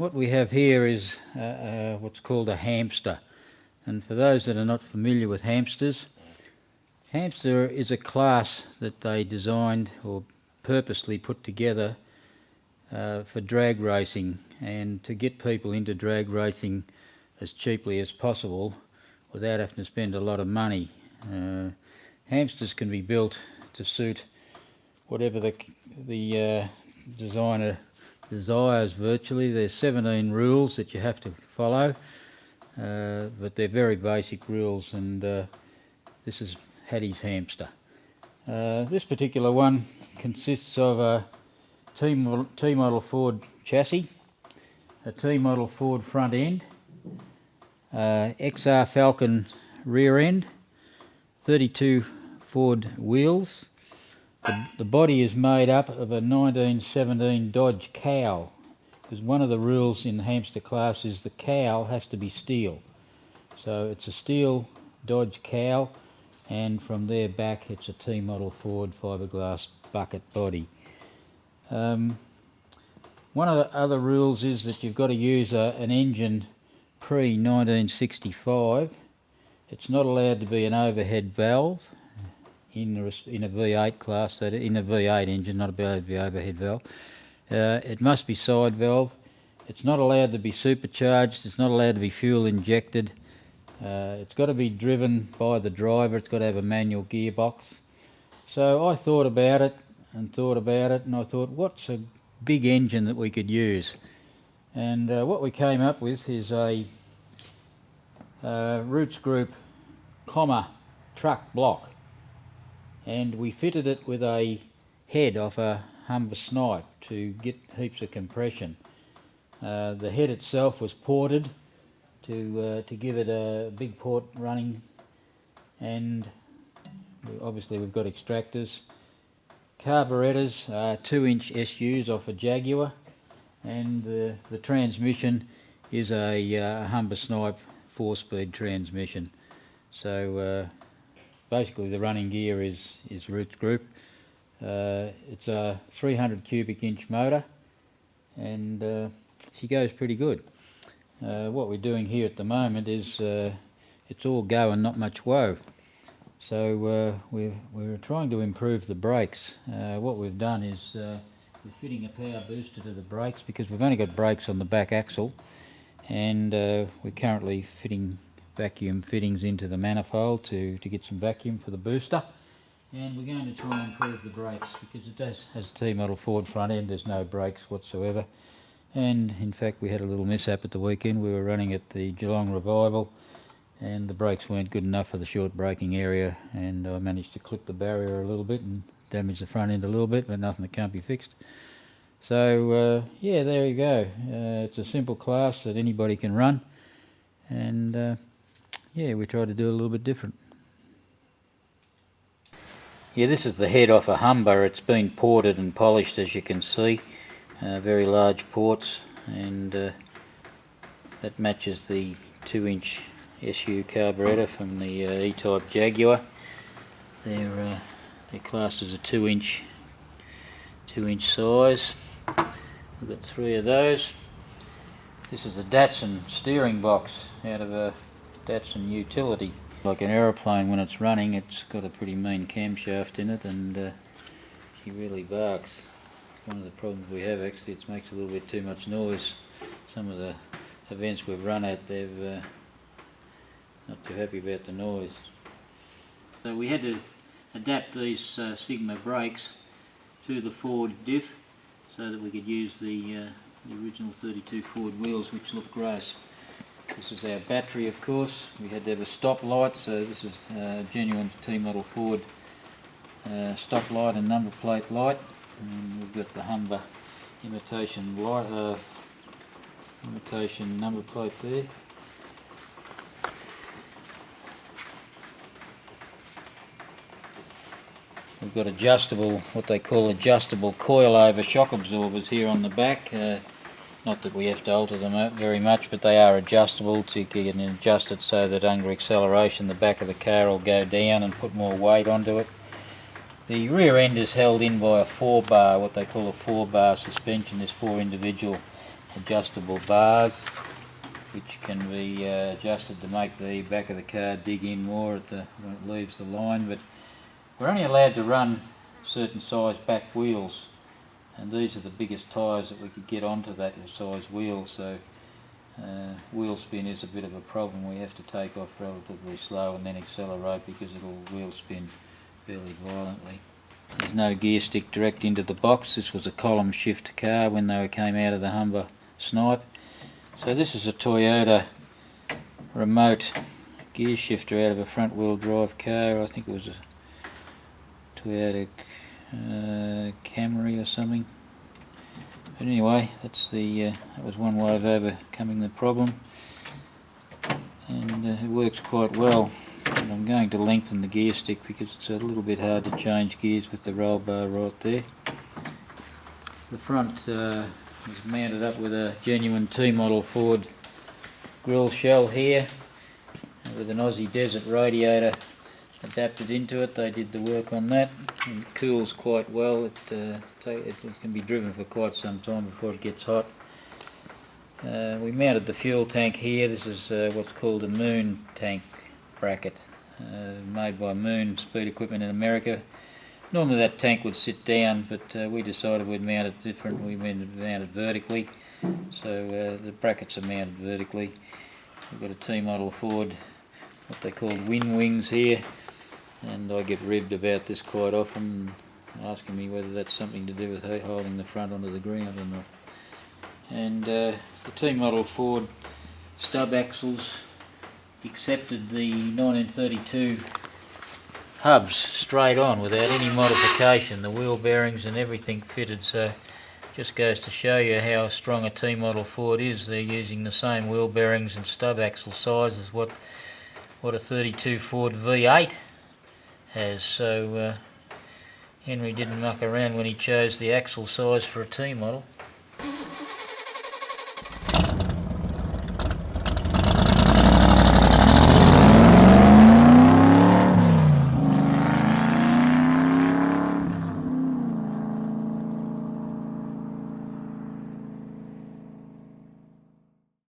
what we have here is what's called a hamster. And for those that are not familiar with hamsters, hamster is a class that they designed or purposely put together for drag racing, and to get people into drag racing as cheaply as possible without having to spend a lot of money. Hamsters can be built to suit whatever the designer desires virtually. There's 17 rules that you have to follow, but they're very basic rules, and this is Hattie's hamster. This particular one consists of a T-model Ford chassis, a T-model Ford front end, XR Falcon rear end, 32 Ford wheels. The body is made up of a 1917 Dodge cowl, because one of the rules in the hamster class is the cowl has to be steel. So it's a steel Dodge cowl, and from there back it's a T-model Ford fiberglass bucket body. One of the other rules is that you've got to use an engine pre-1965. It's not allowed to be an overhead valve in a V8 class, so in a V8 engine, not allowed to be overhead valve. It must be side valve. It's not allowed to be supercharged. It's not allowed to be fuel injected. It's got to be driven by the driver. It's got to have a manual gearbox. So I thought about it, and I thought, what's a big engine that we could use? And what we came up with is a Roots Group comma truck block, and we fitted it with a head off a Humber snipe to get heaps of compression. The head itself was ported to give it a big port running, and obviously we've got extractors. Carburettors are 2-inch SUs off a Jaguar, and the transmission is a Humber snipe 4-speed transmission. So basically the running gear is Roots Group. It's a 300 cubic inch motor, and she goes pretty good. What we're doing here at the moment is it's all go and not much woe. So we're trying to improve the brakes. What we've done is we're fitting a power booster to the brakes, because we've only got brakes on the back axle, and we're currently fitting vacuum fittings into the manifold to get some vacuum for the booster. And we're going to try and improve the brakes, because it does has a T-model Ford front end. There's no brakes whatsoever, and in fact we had a little mishap at the weekend. We were running at the Geelong Revival, and the brakes weren't good enough for the short braking area, and I managed to clip the barrier a little bit and damage the front end a little bit, but nothing that can't be fixed. So yeah, there you go. It's a simple class that anybody can run, and yeah, we try to do it a little bit different. Yeah, this is the head off a Humber. It's been ported and polished, as you can see. Very large ports, and that matches the 2-inch SU carburettor from the E-Type Jaguar. They're classed as a 2-inch size. We've got 3 of those. This is a Datsun steering box out of a Datsun utility. Like an aeroplane when it's running, it's got a pretty mean camshaft in it, and she really barks. It's one of the problems we have, actually. It makes a little bit too much noise. Some of the events we've run at, they've not too happy about the noise. So we had to adapt these Sigma brakes to the Ford diff so that we could use the original 32 Ford wheels, which look gross. This is our battery, of course. We had to have a stop light, so this is a genuine T-model Ford stop light and number plate light. And we've got the Humber imitation light, imitation number plate there. We've got adjustable, what they call adjustable coilover shock absorbers here on the back. Not that we have to alter them out very much, but they are adjustable to get and adjust it so that under acceleration the back of the car will go down and put more weight onto it. The rear end is held in by a 4-bar, what they call a 4-bar suspension. There's 4 individual adjustable bars which can be adjusted to make the back of the car dig in more when it leaves the line, but we're only allowed to run certain size back wheels, and these are the biggest tyres that we could get onto that size wheel, so wheel spin is a bit of a problem. We have to take off relatively slow and then accelerate because it'll wheel spin fairly violently. There's no gear stick direct into the box. This was a column shift car when they came out of the Humber Snipe. So this is a Toyota remote gear shifter out of a front wheel drive car. I think it was a Toyota Camry or something. But anyway, that's that was one way of overcoming the problem, and it works quite well. And I'm going to lengthen the gear stick because it's a little bit hard to change gears with the roll bar right there. The front is mounted up with a genuine T-model Ford grill shell here, with an Aussie Desert radiator adapted into it. They did the work on that, and it cools quite well. It can be driven for quite some time before it gets hot. We mounted the fuel tank here. This is what's called a Moon tank bracket, made by Moon Speed Equipment in America. Normally that tank would sit down, but we decided we'd mount it different. We mounted vertically, so the brackets are mounted vertically. We've got a T-model Ford, what they call wind wings here, and I get ribbed about this quite often, asking me whether that's something to do with holding the front onto the ground or not. And the T-model Ford stub axles accepted the 1932 hubs straight on without any modification, the wheel bearings and everything fitted, so just goes to show you how strong a T-model Ford is. They're using the same wheel bearings and stub axle size as what a 32 Ford V8 has, so Henry didn't muck around when he chose the axle size for a T-model.